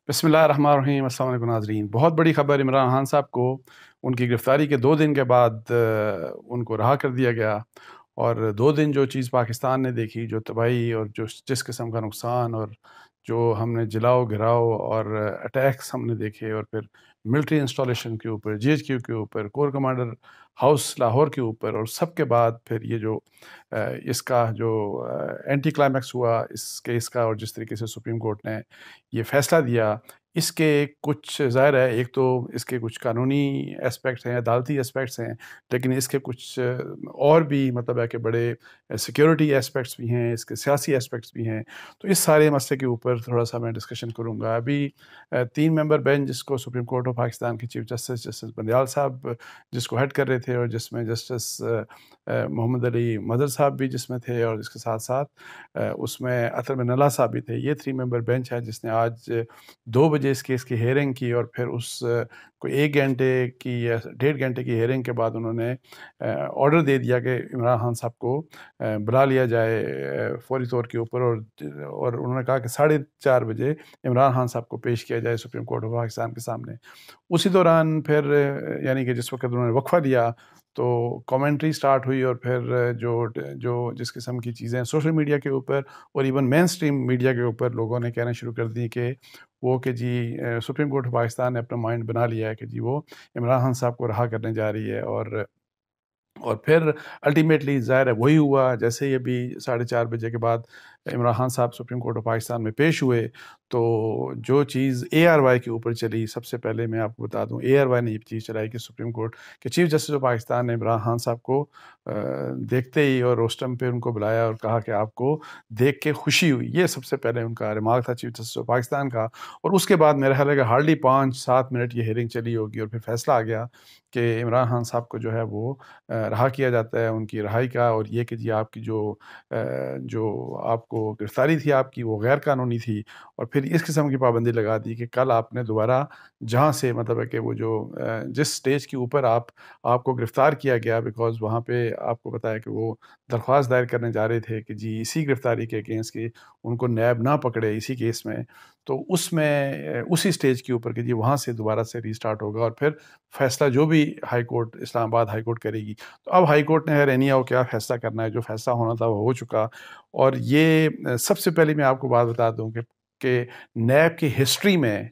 بسم اللہ الرحمن الرحیم۔ السلام علیکم ناظرین۔ بہت بڑی خبر، عمران خان صاحب کو ان کی گرفتاری کے 2 دن کے بعد ان کو رہا کر دیا گیا، اور 2 دن جو چیز پاکستان نے دیکھی، جو تباہی اور جس قسم کا نقصان، اور جو ہم نے جلاؤ گھراؤ اور اٹیکس ہم نے دیکھے، اور پھر ملٹری انسٹالیشن کے اوپر، جی ایچ کیو کے اوپر، کور کمانڈر ہاؤس لاہور کے اوپر، اور سب کے بعد پھر یہ جو اس کا جو اینٹی کلائمیکس ہوا اس کیس کا، اور جس طریقے سے سپریم کورٹ نے یہ فیصلہ دیا، اس کے کچھ ظاہر ہے، ایک تو اس کے کچھ قانونی اسپیکٹس ہیں، عدالتی اسپیکٹس ہیں، لیکن اس کے کچھ اور بھی مطلب ہے کہ بڑے سیکیورٹی اسپیکٹس بھی ہیں، اس کے سیاسی اسپیکٹس بھی ہیں۔ تو اس سارے مسئلے کے اوپر تھوڑا سا میں ڈسکشن کروں گا۔ ابھی 3 ممبر بینچ جس کو سپریم کورٹ آف پاکستان کے چیف جسٹس بندیال صاحب جس کو ہیڈ کر رہے تھے، اور جس میں جسٹس محمد علی مدر صاحب بھی جس میں تھے، اور اس کے ساتھ ساتھ اس میں اطہر بن اللہ صاحب بھی تھے۔ یہ 3 ممبر بینچ ہے جس نے آج 2 بجے اس کیس کی ہیئرنگ کی، اور پھر اس کوئی 1 گھنٹے کی یا 1.5 گھنٹے کی ہیئرنگ کے بعد انہوں نے آرڈر دے دیا کہ عمران خان صاحب کو بلا لیا جائے فوری طور کے اوپر، اور انہوں نے کہا کہ 4:30 بجے عمران خان صاحب کو پیش کیا جائے سپریم کورٹ آف پاکستان کے سامنے۔ اسی دوران پھر یعنی کہ جس وقت انہوں نے وقفہ دیا تو کامنٹری سٹارٹ ہوئی، اور پھر جو جس قسم کی چیزیں سوشل میڈیا کے اوپر اور ایون مین سٹریم میڈیا کے اوپر لوگوں نے کہنا شروع کر دی کہ وہ کہ جی سپریم کورٹ آف پاکستان نے اپنا مائنڈ بنا لیا ہے کہ جی وہ عمران خان صاحب کو رہا کرنے جا رہی ہے، اور پھر الٹیمیٹلی ظاہر ہے وہی ہوا۔ جیسے ہی ابھی 4:30 بجے کے بعد عمران خان صاحب سپریم کورٹ آف پاکستان میں پیش ہوئے، تو جو چیز اے آر وائی کے اوپر چلی، سب سے پہلے میں آپ کو بتا دوں اے آر وائی نے یہ چیز چلائی کہ سپریم کورٹ کے چیف جسٹس آف پاکستان نے عمران خان صاحب کو دیکھتے ہی اور روسٹم پہ ان کو بلایا اور کہا کہ آپ کو دیکھ کے خوشی ہوئی۔ یہ سب سے پہلے ان کا ریمارک تھا چیف جسٹس آف پاکستان کا، اور اس کے بعد میرا خیال ہے کہ ہارڈلی 5-7 منٹ یہ ہیئرنگ چلی ہوگی، اور پھر فیصلہ آ گیا کہ عمران خان صاحب کو جو ہے وہ رہا کیا جاتا ہے، ان کی رہائی کا، اور یہ کہ جی آپ کی جو آپ کو گرفتاری تھی آپ کی وہ غیر قانونی تھی، اور پھر اس قسم کی پابندی لگا دی کہ کل آپ نے دوبارہ جہاں سے مطلب ہے کہ وہ جو جس سٹیج کے اوپر آپ کو گرفتار کیا گیا، بیکاز وہاں پہ آپ کو بتایا کہ وہ درخواست دائر کرنے جا رہے تھے کہ جی اسی گرفتاری کے اگینسٹ کی ان کو نیب نہ پکڑے اسی کیس میں، تو اس میں اسی سٹیج کے اوپر کہ جی وہاں سے دوبارہ سے ریسٹارٹ ہوگا، اور پھر فیصلہ جو بھی ہائی کورٹ اسلام آباد ہائی کورٹ کرے گی۔ تو اب ہائی کورٹ نے اینی ہاؤ کیا فیصلہ کرنا ہے، جو فیصلہ ہونا تھا وہ ہو چکا۔ اور یہ سب سے پہلے میں آپ کو بات بتا دوں کہ نیب کی ہسٹری میں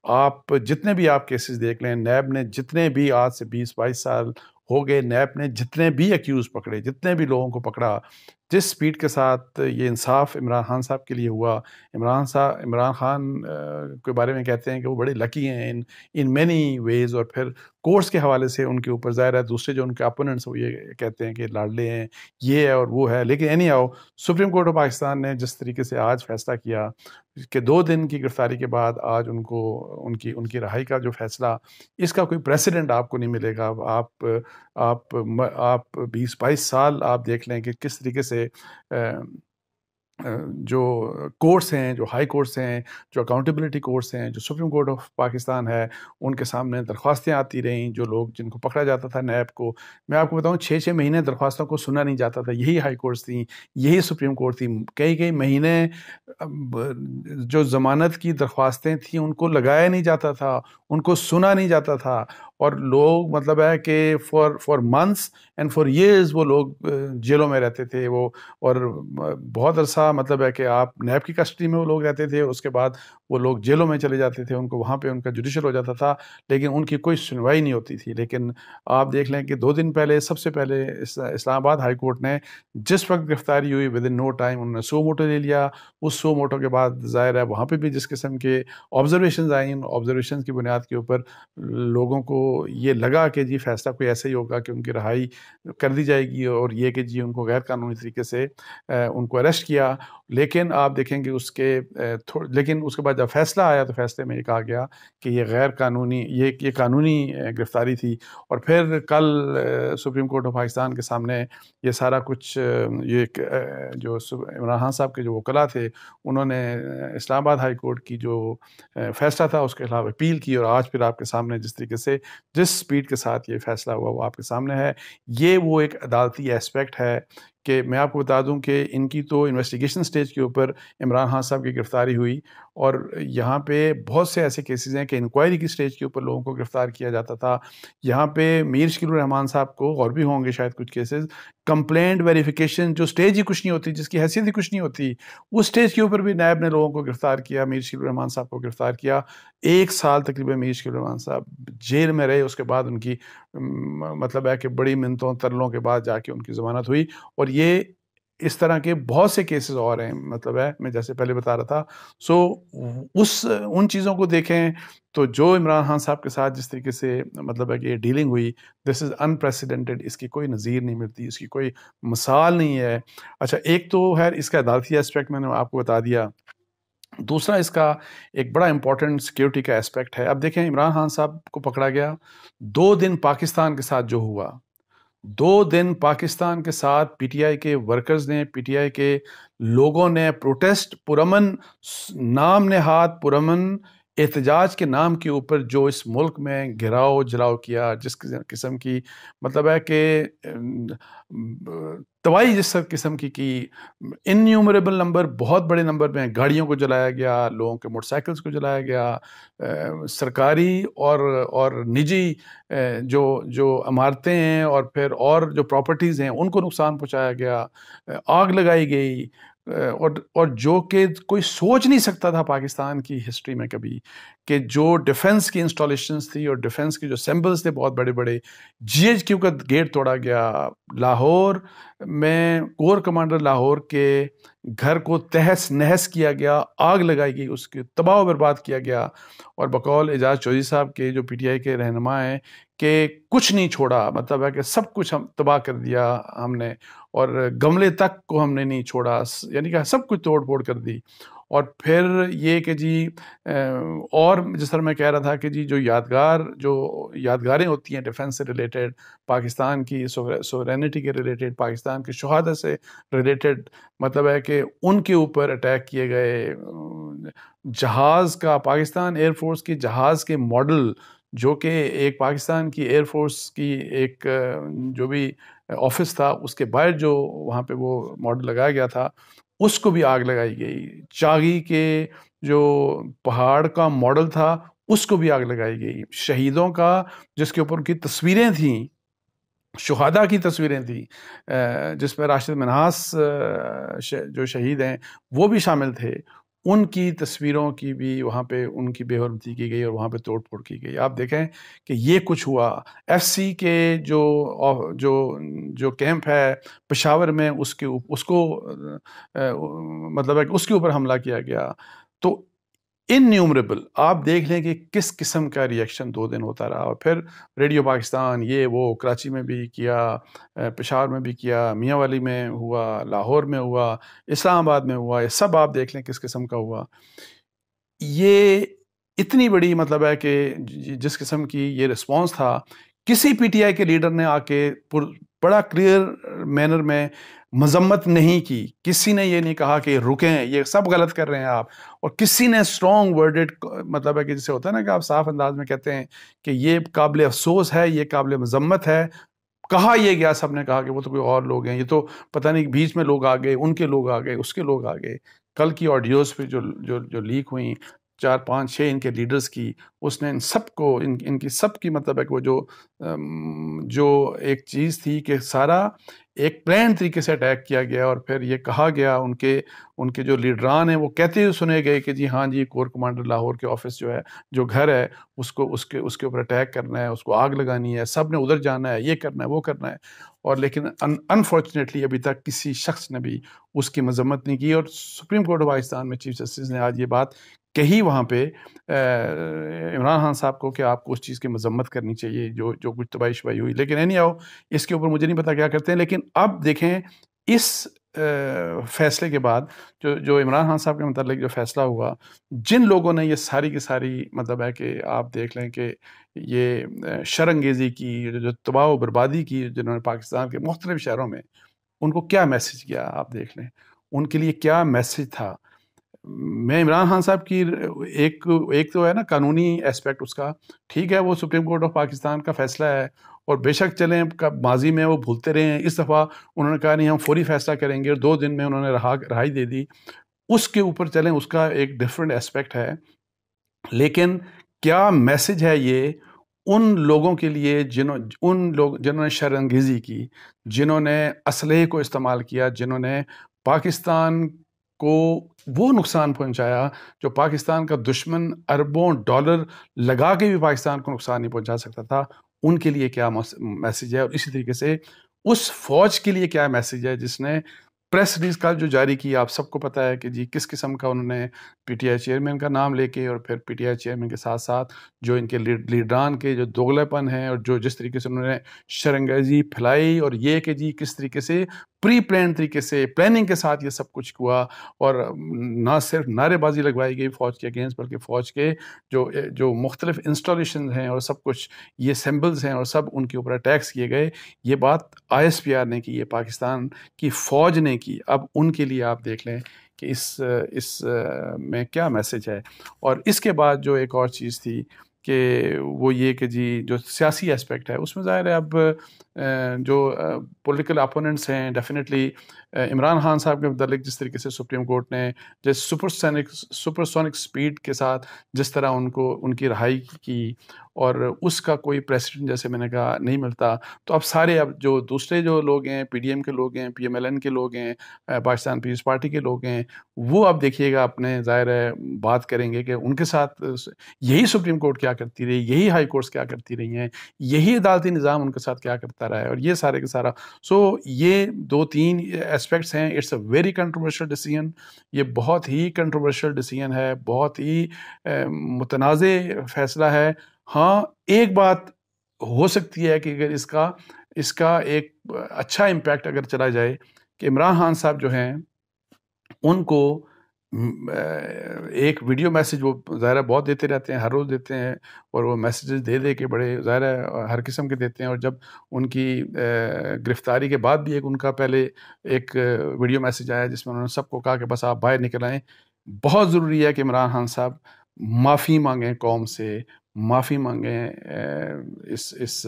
آپ جتنے بھی آپ کیسز دیکھ لیں، نیب نے جتنے بھی آج سے 20-22 سال ہو گئے، نیب نے جتنے بھی ایکیوز پکڑے، جتنے بھی لوگوں کو پکڑا، جس سپیڈ کے ساتھ یہ انصاف عمران خان صاحب کے لیے ہوا۔ عمران خان کے بارے میں کہتے ہیں کہ وہ بڑے لکی ہیں ان مینی ویز، اور پھر کورٹس کے حوالے سے ان کے اوپر ظاہر ہے دوسرے جو ان کے اپوننٹس وہ یہ کہتے ہیں کہ لاڈلے ہیں، یہ ہے اور وہ ہے، لیکن any how supreme court of Pakistan نے جس طریقے سے آج فیصلہ کیا کہ 2 دن کی گرفتاری کے بعد آج ان کو ان کی رہائی کا جو فیصلہ، اس کا کوئی پریسیڈنٹ آپ کو نہیں ملے گا۔ آپ 20-22 سال آپ دیکھ لیں کہ کس طریقے سے جو کورٹس ہیں، جو ہائی کورٹس ہیں، جو اکاؤنٹیبلٹی کورٹس ہیں، جو سپریم کورٹ آف پاکستان ہے، ان کے سامنے درخواستیں آتی رہیں، جو لوگ جن کو پکڑا جاتا تھا نیب کو، میں آپ کو بتاؤں 6 مہینے درخواستوں کو سنا نہیں جاتا تھا۔ یہی ہائی کورٹس تھیں، یہی سپریم کورٹ تھی۔ کئی مہینے جو ضمانت کی درخواستیں تھیں ان کو لگایا نہیں جاتا تھا، ان کو سنا نہیں جاتا تھا، اور لوگ مطلب ہے کہ for months and for years وہ لوگ جیلوں میں رہتے تھے، وہ اور بہت عرصہ مطلب ہے کہ آپ نیب کی کسٹڈی میں وہ لوگ رہتے تھے، اس کے بعد وہ لوگ جیلوں میں چلے جاتے تھے، ان کو وہاں پہ ان کا جوڈیشل ہو جاتا تھا، لیکن ان کی کوئی سنوائی نہیں ہوتی تھی۔ لیکن آپ دیکھ لیں کہ 2 دن پہلے سب سے پہلے اسلام آباد ہائی کورٹ نے جس وقت گرفتاری ہوئی ود ان نو ٹائم انہوں نے سو موٹو لے لیا۔ اس سو موٹو کے بعد ظاہر ہے وہاں پہ بھی جس قسم کے آبزرویشنز آئیں، آبزرویشنز کی بنیاد کے اوپر لوگوں کو یہ لگا کہ جی فیصلہ کوئی ایسا ہی ہوگا کہ ان کی رہائی کر دی جائے گی، اور یہ کہ جی ان کو غیر قانونی طریقے سے ان کو اریسٹ کیا۔ لیکن آپ دیکھیں کہ لیکن اس کے بعد جب فیصلہ آیا تو فیصلے میں یہ کہا گیا کہ یہ غیر قانونی، یہ قانونی گرفتاری تھی۔ اور پھر کل سپریم کورٹ آف پاکستان کے سامنے یہ سارا کچھ یہ جو عمران خان صاحب کے جو وکلاء تھے انہوں نے اسلام آباد ہائی کورٹ کی جو فیصلہ تھا اس کے خلاف اپیل کی، اور آج پھر آپ کے سامنے جس طریقے سے جس سپیڈ کے ساتھ یہ فیصلہ ہوا وہ آپ کے سامنے ہے۔ یہ وہ ایک عدالتی ایسپیکٹ ہے کہ میں آپ کو بتا دوں کہ ان کی تو انویسٹیگیشن سٹیج کے اوپر عمران خان صاحب کی گرفتاری ہوئی، اور یہاں پہ بہت سے ایسے کیسز ہیں کہ انکوائری کی سٹیج کے اوپر لوگوں کو گرفتار کیا جاتا تھا. یہاں پہ میر شکیل الرحمان صاحب کو، اور بھی ہوں گے شاید کچھ کیسز، کمپلینٹ ویریفیکیشن جو سٹیج ہی کچھ نہیں ہوتی، جس کی حیثیت ہی کچھ نہیں ہوتی، اس سٹیج کے اوپر بھی نیب نے لوگوں کو گرفتار کیا. میر شکیل الرحمان صاحب کو گرفتار کیا، 1 سال تقریباً میر شکیل الرحمان صاحب جیل میں رہے. اس کے بعد ان کی مطلب ہے کہ بڑی منتوں ترلوں کے بعد جا کے ان کی ضمانت ہوئی. اور یہ اس طرح کے بہت سے کیسز اور ہیں، مطلب ہے میں جیسے پہلے بتا رہا تھا. ان چیزوں کو دیکھیں تو جو عمران خان صاحب کے ساتھ جس طریقے سے مطلب ہے کہ یہ ڈیلنگ ہوئی، دس از انپریسیڈنٹڈ. اس کی کوئی نظیر نہیں ملتی، اس کی کوئی مثال نہیں ہے. اچھا، ایک تو خیر اس کا عدالتی اسپیکٹ میں نے آپ کو بتا دیا. دوسرا اس کا ایک بڑا امپورٹنٹ سیکیورٹی کا اسپیکٹ ہے. اب دیکھیں، عمران خان صاحب کو پکڑا گیا، 2 دن پاکستان کے ساتھ جو ہوا، 2 دن پاکستان کے ساتھ پی ٹی آئی کے ورکرز نے، پی ٹی آئی کے لوگوں نے پروٹیسٹ پرامن، نام نہاد پرامن احتجاج کے نام کے اوپر جو اس ملک میں گھراؤ جلاؤ کیا، جس قسم کی مطلب ہے کہ تباہی جس قسم کی انیومریبل نمبر، بہت بڑے نمبر میں گاڑیوں کو جلایا گیا، لوگوں کے موٹر سائیکلز کو جلایا گیا، سرکاری اور نجی جو عمارتیں ہیں اور پھر اور جو پراپرٹیز ہیں ان کو نقصان پہنچایا گیا، آگ لگائی گئی. اور جو کہ کوئی سوچ نہیں سکتا تھا پاکستان کی ہسٹری میں کبھی، کہ جو ڈیفنس کی انسٹالیشنز تھی اور ڈیفنس کے جو سمبلز تھے بہت بڑے بڑے، جی ایچ کیو کا گیٹ توڑا گیا، لاہور میں کور کمانڈر لاہور کے گھر کو تہس نہس کیا گیا، آگ لگائی گئی، اس کے تباہ و برباد کیا گیا. اور بقول اعجاز چودھری صاحب کے جو پی ٹی آئی کے رہنما ہیں کہ کچھ نہیں چھوڑا، مطلب ہے کہ سب کچھ ہم تباہ کر دیا ہم نے، اور گملے تک کو ہم نے نہیں چھوڑا، یعنی کہ سب کچھ توڑ پھوڑ کر دی. اور پھر یہ کہ جی اور جس طرح میں کہہ رہا تھا کہ جی جو یادگاریں ہوتی ہیں ڈیفنس سے ریلیٹڈ، پاکستان کی سوورینٹی کے ریلیٹڈ، پاکستان کے شہداء سے ریلیٹڈ، مطلب ہے کہ ان کے اوپر اٹیک کیے گئے. جہاز کا، پاکستان ایئر فورس کے جہاز کے ماڈل، جو کہ ایک پاکستان کی ایئر فورس کی ایک جو بھی آفس تھا، اس کے باہر جو وہاں پہ وہ ماڈل لگایا گیا تھا، اس کو بھی آگ لگائی گئی. چاغی کے جو پہاڑ کا ماڈل تھا، اس کو بھی آگ لگائی گئی. شہیدوں کا جس کے اوپر ان کی تصویریں تھیں، شہداء کی تصویریں تھیں، جس میں راشد منہاس جو شہید ہیں وہ بھی شامل تھے، ان کی تصویروں کی بھی وہاں پہ ان کی بے حرمتی کی گئی اور وہاں پہ توڑ پھوڑ کی گئی. آپ دیکھیں کہ یہ کچھ ہوا. ایف سی کے جو کیمپ ہے پشاور میں، اس کو مطلب ہے کہ اس کے اوپر حملہ کیا گیا. تو انیومریبل آپ دیکھ لیں کہ کس قسم کا ریئیکشن 2 دن ہوتا رہا. اور پھر ریڈیو پاکستان، یہ وہ کراچی میں بھی کیا، پشاور میں بھی کیا، میاں والی میں ہوا، لاہور میں ہوا، اسلام آباد میں ہوا، یہ سب آپ دیکھ لیں کس قسم کا ہوا. یہ اتنی بڑی مطلب ہے کہ جس قسم کی یہ رسپانس تھا، کسی پی ٹی آئی کے لیڈر نے آ کے بڑا کلیئر مینر میں مذمت نہیں کی. کسی نے یہ نہیں کہا کہ رکیں، یہ سب غلط کر رہے ہیں آپ. اور کسی نے اسٹرانگ ورڈڈ، مطلب ہے کہ جسے ہوتا ہے نا کہ آپ صاف انداز میں کہتے ہیں کہ یہ قابل افسوس ہے، یہ قابل مذمت ہے، کہا یہ گیا. سب نے کہا کہ وہ تو کوئی اور لوگ ہیں، یہ تو پتہ نہیں بیچ میں لوگ آ گئے، ان کے لوگ آ گئے، اس کے لوگ آ گئے. کل کی آڈیوز پہ جو لیک ہوئیں 4 5 6 ان کے لیڈرز کی، اس نے ان سب کو ان کی سب کی مطلب ہے کہ وہ جو ایک چیز تھی کہ سارا ایک پلان طریقے سے اٹیک کیا گیا. اور پھر یہ کہا گیا، ان کے جو لیڈران ہیں وہ کہتے ہوئے سنے گئے کہ جی ہاں جی، کور کمانڈر لاہور کے آفس جو ہے، جو گھر ہے، اس کے اوپر اٹیک کرنا ہے، اس کو آگ لگانی ہے، سب نے ادھر جانا ہے، یہ کرنا ہے، وہ کرنا ہے. اور لیکن انفارچونیٹلی ابھی تک کسی شخص نے بھی اس کی مذمت نہیں کی. اور سپریم کورٹ آف پاکستان میں چیف جسٹس نے آج یہ بات کہی وہاں پہ عمران خان صاحب کو کہ آپ کو اس چیز کی مذمت کرنی چاہیے جو کچھ تباہی شباہی ہوئی. لیکن اینی ہاؤ، اس کے اوپر مجھے نہیں پتا کیا کرتے ہیں. لیکن اب دیکھیں اس فیصلے کے بعد جو عمران خان صاحب کے متعلق جو فیصلہ ہوا، جن لوگوں نے یہ ساری کی ساری مطلب ہے کہ آپ دیکھ لیں کہ یہ شرانگیزی کی، جو تباہ و بربادی کی، جنہوں نے پاکستان کے مختلف شہروں میں، ان کو کیا میسج کیا آپ دیکھ لیں، ان کے لیے کیا میسج تھا. میں عمران خان صاحب کی ایک تو ہے نا قانونی اسپیکٹ اس کا، ٹھیک ہے وہ سپریم کورٹ آف پاکستان کا فیصلہ ہے، اور بے شک چلیں ماضی میں وہ بھولتے رہے ہیں، اس دفعہ انہوں نے کہا نہیں ہم فوری فیصلہ کریں گے اور 2 دن میں انہوں نے رہائی دے دی، اس کے اوپر چلیں، اس کا ایک ڈفرینٹ اسپیکٹ ہے. لیکن کیا میسج ہے یہ ان لوگوں کے لیے جنہوں نے شر انگیزی کی، جنہوں نے اسلحے کو استعمال کیا، جنہوں نے پاکستان کو وہ نقصان پہنچایا جو پاکستان کا دشمن اربوں ڈالر لگا کے بھی پاکستان کو نقصان نہیں پہنچا سکتا تھا، ان کے لیے کیا میسج ہے؟ اور اسی طریقے سے اس فوج کے لیے کیا میسج ہے جس نے پریس ریلیز کل جو جاری کی؟ آپ سب کو پتہ ہے کہ جی کس قسم کا انہوں نے پی ٹی آئی چیئرمین کا نام لے کے، اور پھر پی ٹی آئی چیئرمین کے ساتھ ساتھ جو ان کے لیڈران کے جو دوغلے پن ہیں، اور جو جس طریقے سے انہوں نے شرنگیزی پھیلائی، اور یہ کہ جی کس طریقے سے پری پلان طریقے سے پلاننگ کے ساتھ یہ سب کچھ ہوا، اور نہ صرف نعرے بازی لگوائی گئی فوج کے اگینسٹ، بلکہ فوج کے جو مختلف انسٹالیشنز ہیں اور سب کچھ یہ سمبلز ہیں اور سب ان کے اوپر اٹیکس کیے گئے. یہ بات آئی ایس پی آر نے کی، یہ پاکستان کی فوج نے کی. اب ان کے لیے آپ دیکھ لیں کہ اس میں کیا میسج ہے. اور اس کے بعد جو ایک اور چیز تھی کہ وہ یہ کہ جی جو سیاسی اسپیکٹ ہے اس میں ظاہر ہے اب جو پولیٹیکل اپوننٹس ہیں ڈیفینیٹلی عمران خان صاحب کے متعلق جس طریقے سے سپریم کورٹ نے جس سپرسونک سپیڈ کے ساتھ جس طرح ان کی رہائی کی، اور اس کا کوئی پریسیڈنٹ جیسے میں نے کہا نہیں ملتا، تو اب سارے اب جو دوسرے جو لوگ ہیں، پی ڈی ایم کے لوگ ہیں، پی ایم ایل این کے لوگ ہیں، پاکستان پیپلز پارٹی کے لوگ ہیں، وہ اب دیکھیے گا اپنے ظاہر ہے بات کریں گے کہ ان کے ساتھ یہی سپریم کورٹ کیا کرتی رہی، یہی ہائی کورٹس کیا کرتی رہی ہیں، یہی عدالتی نظام ان کے ساتھ کیا کرتا رہا ہے، اور یہ سارے کا سارا. یہ 2-3 اسپیکٹس ہیں. It's a very controversial decision, یہ بہت ہی کنٹروورشل ڈیسیژن ہے، بہت ہی متنازع فیصلہ ہے. ہاں ایک بات ہو سکتی ہے کہ اگر اس کا ایک اچھا امپیکٹ اگر چلا جائے کہ عمران خان صاحب جو ہیں ان کو ایک ویڈیو میسج وہ ظاہر بہت دیتے رہتے ہیں، ہر روز دیتے ہیں، اور وہ میسیجز دے کے بڑے ظاہر ہر قسم کے دیتے ہیں. اور جب ان کی گرفتاری کے بعد بھی ایک ان کا پہلے ایک ویڈیو میسج آیا جس میں انہوں نے سب کو کہا کہ بس آپ باہر نکل آئیں. بہت ضروری ہے کہ عمران خان صاحب معافی مانگیں قوم سے، معافی مانگیں اس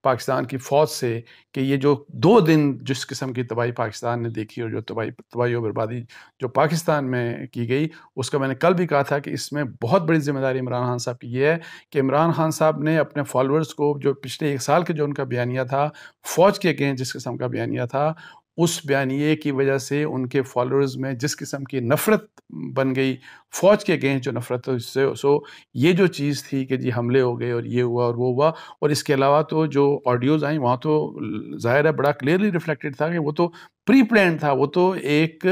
پاکستان کی فوج سے کہ یہ جو 2 دن جس قسم کی تباہی پاکستان نے دیکھی، اور جو تباہی و بربادی جو پاکستان میں کی گئی، اس کا میں نے کل بھی کہا تھا کہ اس میں بہت بڑی ذمہ داری عمران خان صاحب کی یہ ہے کہ عمران خان صاحب نے اپنے فالوورز کو جو پچھلے 1 سال کے جو ان کا بیانیہ تھا فوج کے اگینسٹ جس قسم کا بیانیہ تھا، اس بیانیے کی وجہ سے ان کے فالوورز میں جس قسم کی نفرت بن گئی، فوج کے اگینسٹ جو نفرت ہے اس سے، یہ جو چیز تھی کہ جی حملے ہو گئے اور یہ ہوا اور وہ ہوا. اور اس کے علاوہ تو جو آڈیوز آئیں وہاں تو ظاہر ہے بڑا کلیئرلی ریفلیکٹڈ تھا کہ وہ تو پری پلان تھا، وہ تو ایک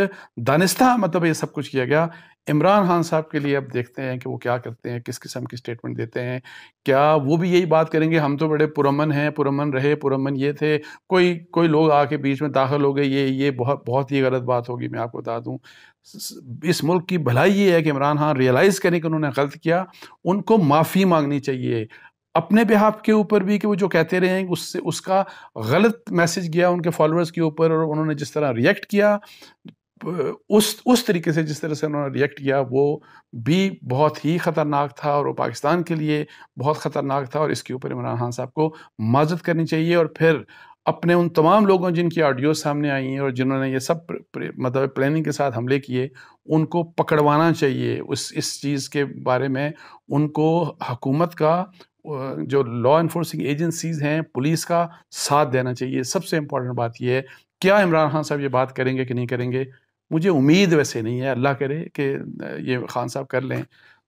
دانستہ مطلب یہ سب کچھ کیا گیا. عمران خان صاحب کے لیے اب دیکھتے ہیں کہ وہ کیا کرتے ہیں، کس قسم کی سٹیٹمنٹ دیتے ہیں. کیا وہ بھی یہی بات کریں گے ہم تو بڑے پرامن ہیں، پرامن رہے، پرامن یہ تھے، کوئی لوگ آ کے بیچ میں داخل ہو گئے، یہ بہت ہی غلط بات ہوگی. میں آپ کو بتا دوں اس ملک کی بھلائی یہ ہے کہ عمران خان ریئلائز کریں کہ انہوں نے غلط کیا، ان کو معافی مانگنی چاہیے اپنے بہاف کے اوپر بھی کہ وہ جو کہتے رہے ہیں اس کا غلط میسج گیا ان کے فالوورز کے اوپر، اور انہوں نے جس طرح ریئیکٹ کیا اس طریقے سے جس طرح سے انہوں نے ریئیکٹ کیا وہ بھی بہت ہی خطرناک تھا، اور وہ پاکستان کے لیے بہت خطرناک تھا. اور اس کے اوپر عمران خان صاحب کو معذرت کرنی چاہیے، اور پھر اپنے ان تمام لوگوں جن کی آڈیوز سامنے آئی ہیں اور جنہوں نے یہ سب مطلب پلاننگ کے ساتھ حملے کیے، ان کو پکڑوانا چاہیے. اس چیز کے بارے میں ان کو حکومت کا جو لا انفورسنگ ایجنسیز ہیں، پولیس کا ساتھ دینا چاہیے. سب سے امپورٹنٹ بات یہ ہے کیا عمران خان صاحب یہ بات کریں گے کہ نہیں کریں گے؟ مجھے امید ویسے نہیں ہے، اللہ کرے کہ یہ خان صاحب کر لیں.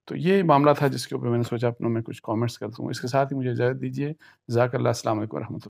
تو یہ معاملہ تھا جس کے اوپر میں نے سوچا اپنوں میں کچھ کامنٹس کر دوں. اس کے ساتھ ہی مجھے اجازت دیجیے. جزاک اللہ. السلام علیکم ورحمۃ اللہ.